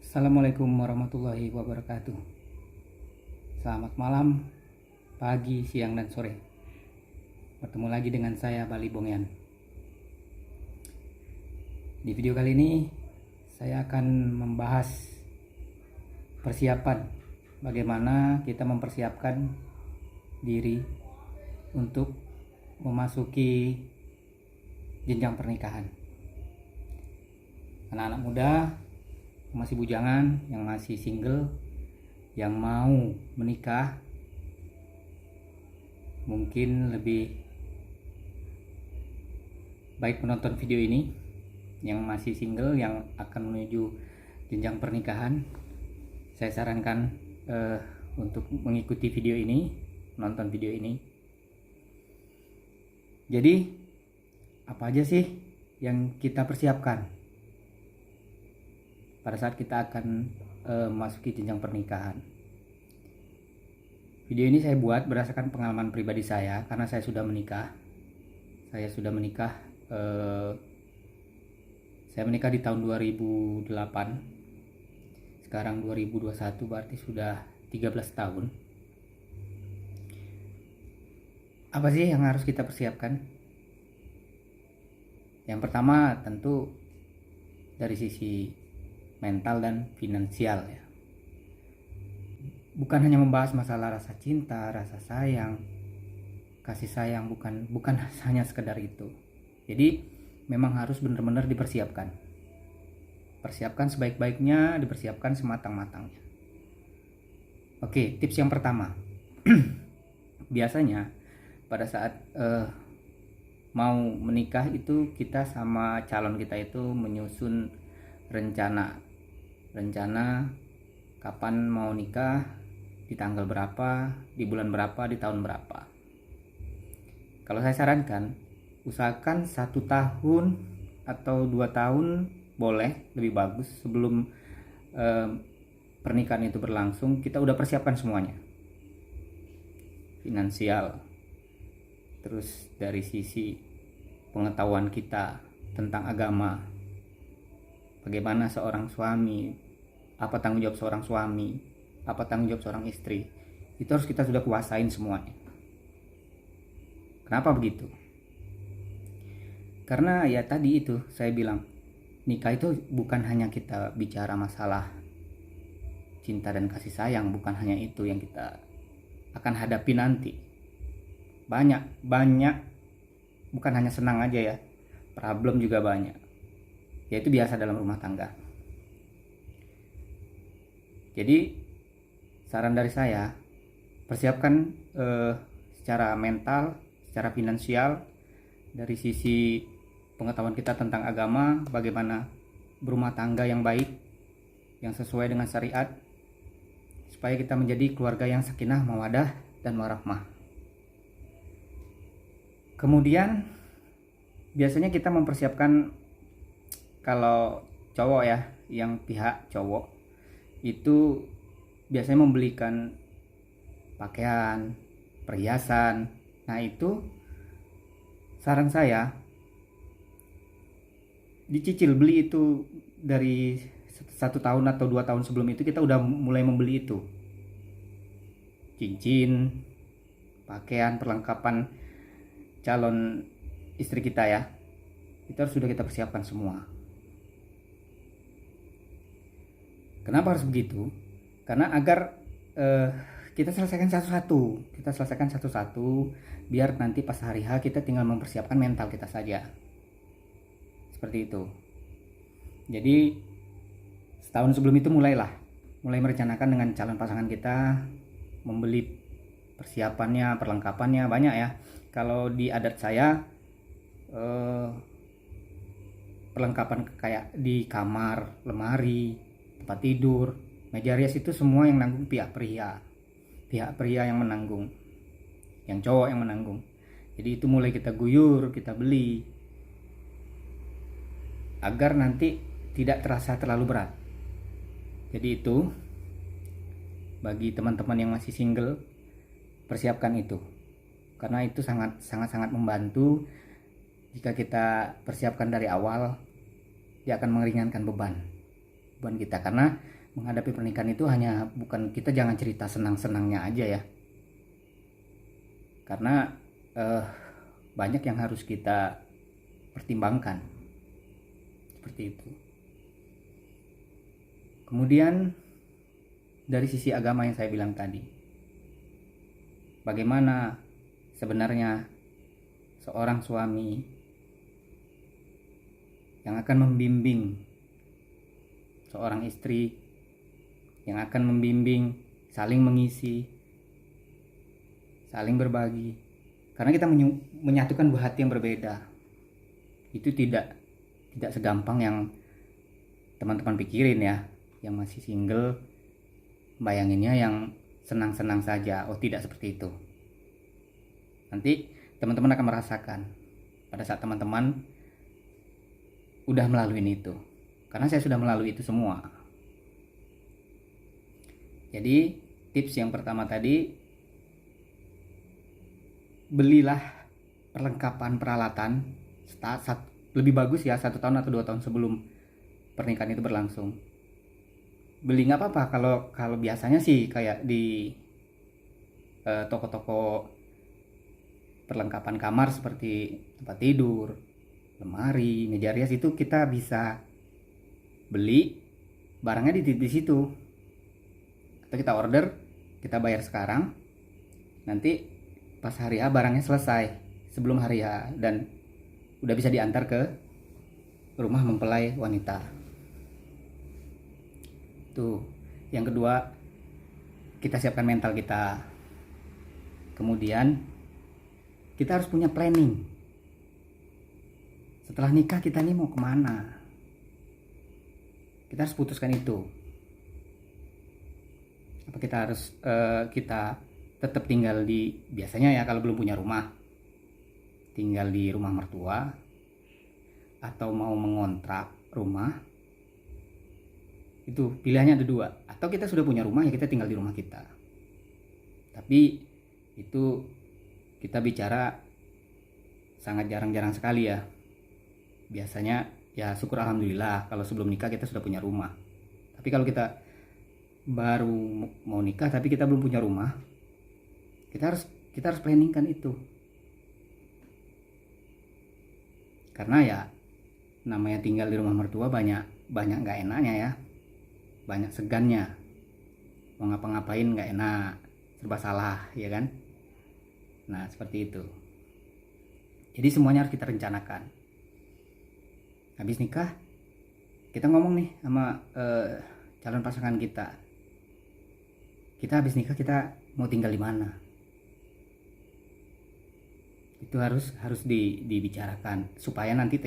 Assalamualaikum warahmatullahi wabarakatuh. Selamat malam, pagi, siang, dan sore. Bertemu lagi dengan saya, Bali Bongyan. Di video kali ini saya akan membahas persiapan, bagaimana kita mempersiapkan diri untuk memasuki jenjang pernikahan. Anak-anak muda, masih bujangan, yang masih single, yang mau menikah, mungkin lebih baik menonton video ini. Yang masih single, yang akan menuju jenjang pernikahan, saya sarankan untuk mengikuti video ini, menonton video ini. Jadi apa aja sih yang kita persiapkan pada saat kita akan memasuki jenjang pernikahan? Video ini saya buat berdasarkan pengalaman pribadi saya, karena saya sudah menikah. Saya menikah di tahun 2008. Sekarang 2021, berarti sudah 13 tahun. Apa sih yang harus kita persiapkan? Yang pertama tentu dari sisi mental dan finansial ya. Bukan hanya membahas masalah rasa cinta, rasa sayang, kasih sayang, bukan hanya sekedar itu. Jadi memang harus benar-benar dipersiapkan. Persiapkan sebaik-baiknya, dipersiapkan sematang-matangnya. Oke, tips yang pertama. Biasanya pada saat mau menikah itu kita sama calon kita itu menyusun rencana kapan mau nikah, di tanggal berapa, di bulan berapa, di tahun berapa. Kalau saya sarankan, usahakan 1 tahun atau 2 tahun boleh, lebih bagus, sebelum pernikahan itu berlangsung kita udah persiapkan semuanya. Finansial, terus dari sisi pengetahuan kita tentang agama, bagaimana seorang suami, apa tanggung jawab seorang suami, apa tanggung jawab seorang istri, itu harus kita sudah kuasain semuanya. Kenapa begitu? Karena ya tadi itu saya bilang, nikah itu bukan hanya kita bicara masalah cinta dan kasih sayang, bukan hanya itu yang kita akan hadapi nanti. Banyak, bukan hanya senang aja ya, problem juga banyak. Ya itu biasa dalam rumah tangga. Jadi saran dari saya, persiapkan secara mental, secara finansial, dari sisi pengetahuan kita tentang agama, bagaimana berumah tangga yang baik, yang sesuai dengan syariat, supaya kita menjadi keluarga yang sakinah, mawadah, dan warahmah. Kemudian biasanya kita mempersiapkan, kalau cowok ya, yang pihak cowok itu biasanya membelikan pakaian, perhiasan. Nah itu saran saya, dicicil beli itu dari 1 tahun atau 2 tahun sebelum itu kita udah mulai membeli itu. Cincin, pakaian, perlengkapan calon istri kita ya, itu harus sudah kita persiapkan semua. Kenapa harus begitu? Karena agar kita selesaikan satu-satu, biar nanti pas hari H kita tinggal mempersiapkan mental kita saja. Seperti itu. Jadi setahun sebelum itu mulai merencanakan dengan calon pasangan kita, membeli persiapannya, perlengkapannya banyak ya. Kalau di adat saya, perlengkapan kayak di kamar, lemari, tempat tidur, meja rias, itu semua yang nanggung pihak pria yang menanggung, yang cowok yang menanggung. Jadi itu mulai kita guyur, kita beli, agar nanti tidak terasa terlalu berat. Jadi itu bagi teman-teman yang masih single, persiapkan itu, karena itu sangat membantu. Jika kita persiapkan dari awal, dia akan meringankan beban kita, karena menghadapi pernikahan itu hanya bukan, kita jangan cerita senang-senangnya aja ya, karena banyak yang harus kita pertimbangkan seperti itu. Kemudian dari sisi agama yang saya bilang tadi, bagaimana sebenarnya seorang suami yang akan membimbing seorang istri, yang akan membimbing, saling mengisi, saling berbagi. Karena kita menyatukan dua hati yang berbeda. Itu tidak segampang yang teman-teman pikirin ya. Yang masih single bayanginnya yang senang-senang saja. Oh, tidak seperti itu. Nanti teman-teman akan merasakan pada saat teman-teman udah melalui itu. Karena saya sudah melalui itu semua. Jadi tips yang pertama tadi, belilah perlengkapan peralatan lebih bagus ya 1 tahun atau 2 tahun sebelum pernikahan itu berlangsung. Beli nggak apa-apa, kalau biasanya sih kayak di toko-toko perlengkapan kamar seperti tempat tidur, lemari, meja rias, itu kita bisa beli barangnya di situ, atau kita order, kita bayar sekarang, nanti pas hari H barangnya selesai sebelum hari H dan udah bisa diantar ke rumah mempelai wanita. Tuh. Yang kedua, kita siapkan mental kita. Kemudian kita harus punya planning. Setelah nikah kita nih mau kemana? Kita harus putuskan itu. Apa kita harus kita tetap tinggal di, biasanya ya kalau belum punya rumah, tinggal di rumah mertua, atau mau mengontrak rumah. Itu pilihannya ada 2. Atau kita sudah punya rumah, ya kita tinggal di rumah kita. Tapi itu kita bicara sangat jarang-jarang sekali ya. Biasanya ya syukur alhamdulillah kalau sebelum nikah kita sudah punya rumah. Tapi kalau kita baru mau nikah tapi kita belum punya rumah, kita harus planningkan itu. Karena ya namanya tinggal di rumah mertua banyak nggak enaknya ya, banyak segannya, mau ngapa-ngapain nggak enak, serba salah ya kan. Nah seperti itu. Jadi semuanya harus kita rencanakan. Habis nikah kita ngomong nih sama calon pasangan kita habis nikah kita mau tinggal di mana. Itu harus dibicarakan supaya nanti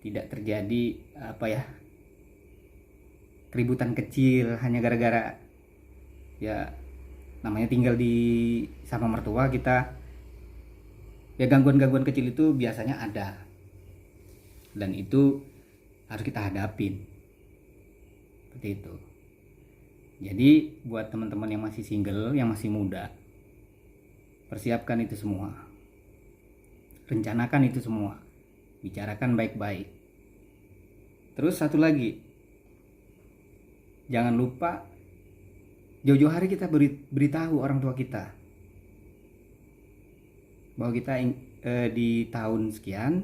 tidak terjadi apa ya, keributan kecil hanya gara-gara ya namanya tinggal di sama mertua kita. Ya gangguan-gangguan kecil itu biasanya ada, dan itu harus kita hadapin seperti itu. Jadi buat teman-teman yang masih single, yang masih muda, persiapkan itu semua, rencanakan itu semua, bicarakan baik-baik. Terus satu lagi, jangan lupa jauh-jauh hari kita beritahu orang tua kita bahwa kita di tahun sekian,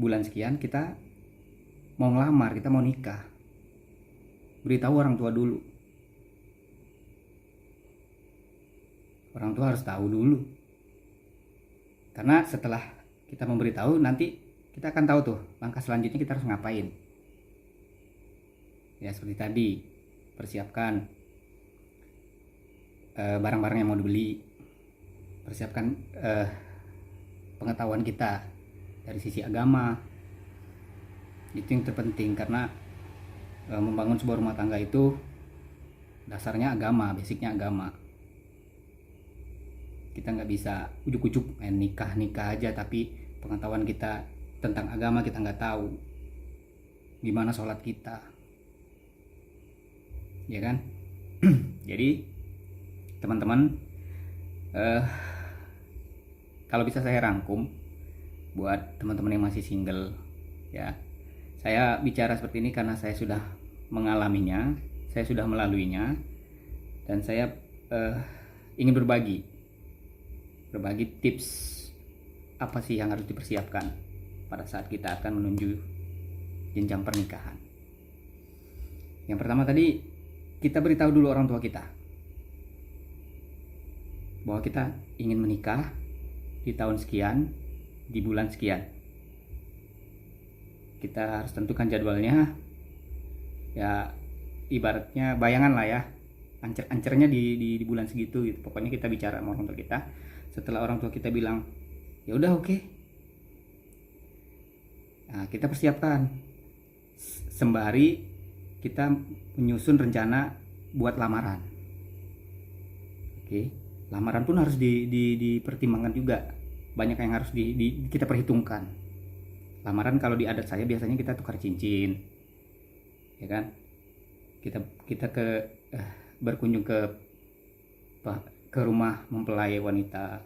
bulan sekian kita mau ngelamar, kita mau nikah. Beritahu orang tua dulu. Orang tua harus tahu dulu. Karena setelah kita memberitahu, nanti kita akan tahu tuh langkah selanjutnya kita harus ngapain. Ya seperti tadi, persiapkan barang-barang yang mau dibeli, persiapkan pengetahuan kita dari sisi agama. Itu yang terpenting, karena membangun sebuah rumah tangga itu dasarnya agama, basicnya agama. Kita nggak bisa ujuk-ujuk main nikah aja tapi pengetahuan kita tentang agama kita nggak tahu, gimana sholat kita, ya kan. Jadi teman-teman, kalau bisa saya rangkum buat teman-teman yang masih single ya, saya bicara seperti ini karena saya sudah mengalaminya, saya sudah melaluinya, dan saya ingin berbagi tips apa sih yang harus dipersiapkan pada saat kita akan menuju jenjang pernikahan. Yang pertama tadi, kita beritahu dulu orang tua kita bahwa kita ingin menikah di tahun sekian, di bulan sekian. Kita harus tentukan jadwalnya, ya ibaratnya bayangan lah ya, ancer-ancernya di bulan segitu gitu. Pokoknya kita bicara sama orang tua kita. Setelah orang tua kita bilang ya udah oke, nah kita persiapkan sembari kita menyusun rencana buat lamaran. Oke, lamaran pun harus dipertimbangkan juga, banyak yang harus kita perhitungkan. Lamaran kalau di adat saya biasanya kita tukar cincin, ya kan, kita berkunjung ke rumah mempelai wanita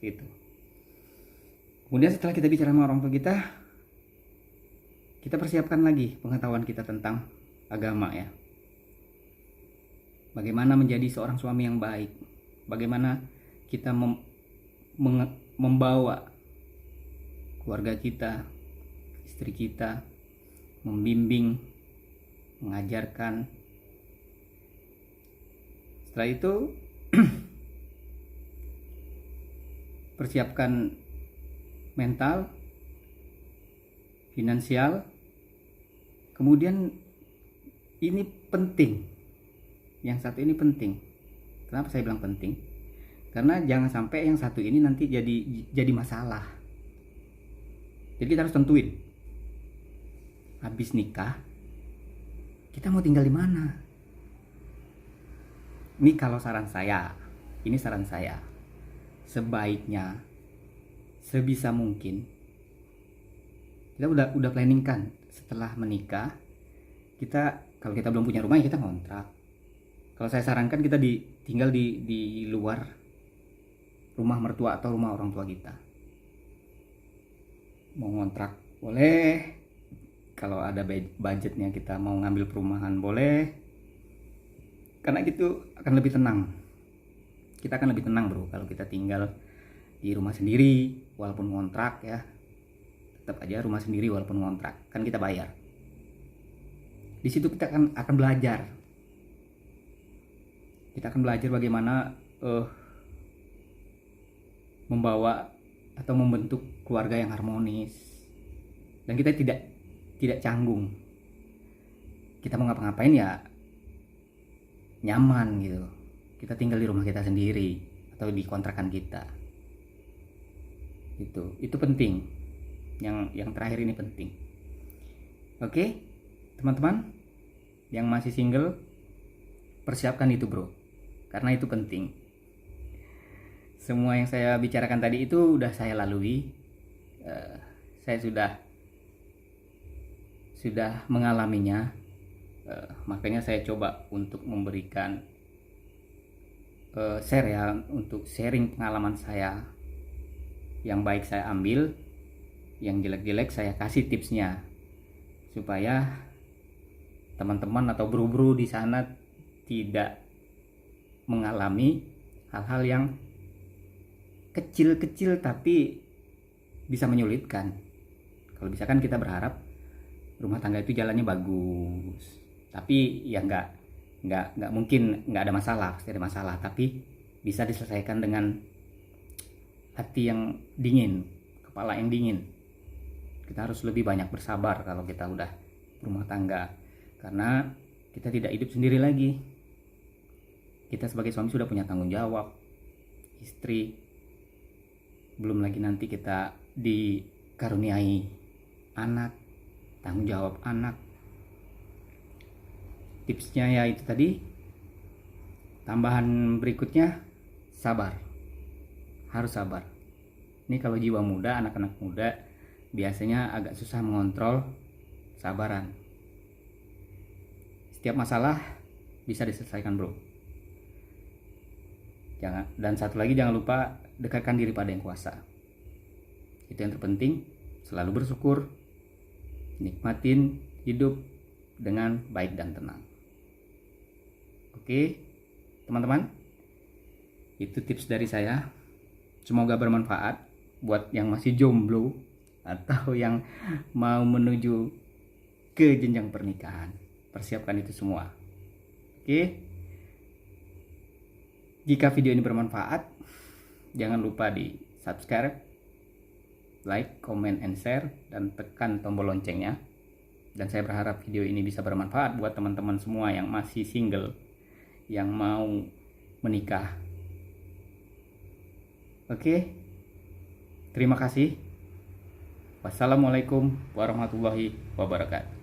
itu. Kemudian setelah kita bicara sama orang tua kita persiapkan lagi pengetahuan kita tentang agama ya. Bagaimana menjadi seorang suami yang baik, bagaimana kita membawa keluarga kita, istri kita, membimbing, mengajarkan. Setelah itu persiapkan mental, finansial. Kemudian ini penting, yang satu ini penting. Kenapa saya bilang penting? Karena jangan sampai yang satu ini nanti jadi masalah. Jadi kita harus tentuin, habis nikah kita mau tinggal di mana. Ini kalau saran saya, sebaiknya sebisa mungkin kita udah planning kan, setelah menikah kita, kalau kita belum punya rumah ya kita ngontrak. Kalau saya sarankan kita tinggal di luar rumah mertua atau rumah orang tua kita. Mau ngontrak boleh, kalau ada budgetnya kita mau ngambil perumahan boleh, karena gitu akan lebih tenang. Kita akan lebih tenang bro kalau kita tinggal di rumah sendiri walaupun ngontrak ya. Tetap aja rumah sendiri walaupun ngontrak, kan kita bayar. Di situ kita akan belajar. Kita akan belajar bagaimana membawa atau membentuk keluarga yang harmonis. Dan kita tidak canggung. Kita mau ngapa-ngapain ya nyaman gitu. Kita tinggal di rumah kita sendiri atau di kontrakan kita. Itu penting. Yang terakhir ini penting. Oke, teman-teman yang masih single, persiapkan itu bro, karena itu penting. Semua yang saya bicarakan tadi itu udah saya lalui. Saya sudah mengalaminya. Makanya saya coba untuk memberikan share ya, untuk sharing pengalaman saya. Yang baik saya ambil, yang jelek-jelek saya kasih tipsnya, supaya teman-teman atau bro-bro di sana tidak mengalami hal-hal yang kecil-kecil tapi bisa menyulitkan. Kalau bisa kan kita berharap rumah tangga itu jalannya bagus, tapi ya nggak mungkin nggak ada masalah, pasti ada masalah, tapi bisa diselesaikan dengan hati yang dingin, kepala yang dingin. Kita harus lebih banyak bersabar kalau kita udah berumah tangga, karena kita tidak hidup sendiri lagi. Kita sebagai suami sudah punya tanggung jawab, istri, belum lagi nanti kita dikaruniai anak, tanggung jawab anak. Tipsnya ya itu tadi. Tambahan berikutnya, sabar. Harus sabar. Ini kalau jiwa muda, anak-anak muda biasanya agak susah mengontrol sabaran. Setiap masalah bisa diselesaikan bro. Dan satu lagi, jangan lupa dekatkan diri pada yang kuasa. Itu yang terpenting. Selalu bersyukur, nikmatin hidup, dengan baik dan tenang. Oke, teman-teman, itu tips dari saya. Semoga bermanfaat buat yang masih jomblo atau yang mau menuju ke jenjang pernikahan. Persiapkan itu semua. Oke. Jika video ini bermanfaat, jangan lupa di subscribe, like, comment, and share, dan tekan tombol loncengnya. Dan saya berharap video ini bisa bermanfaat buat teman-teman semua yang masih single, yang mau menikah. Oke, terima kasih. Wassalamualaikum warahmatullahi wabarakatuh.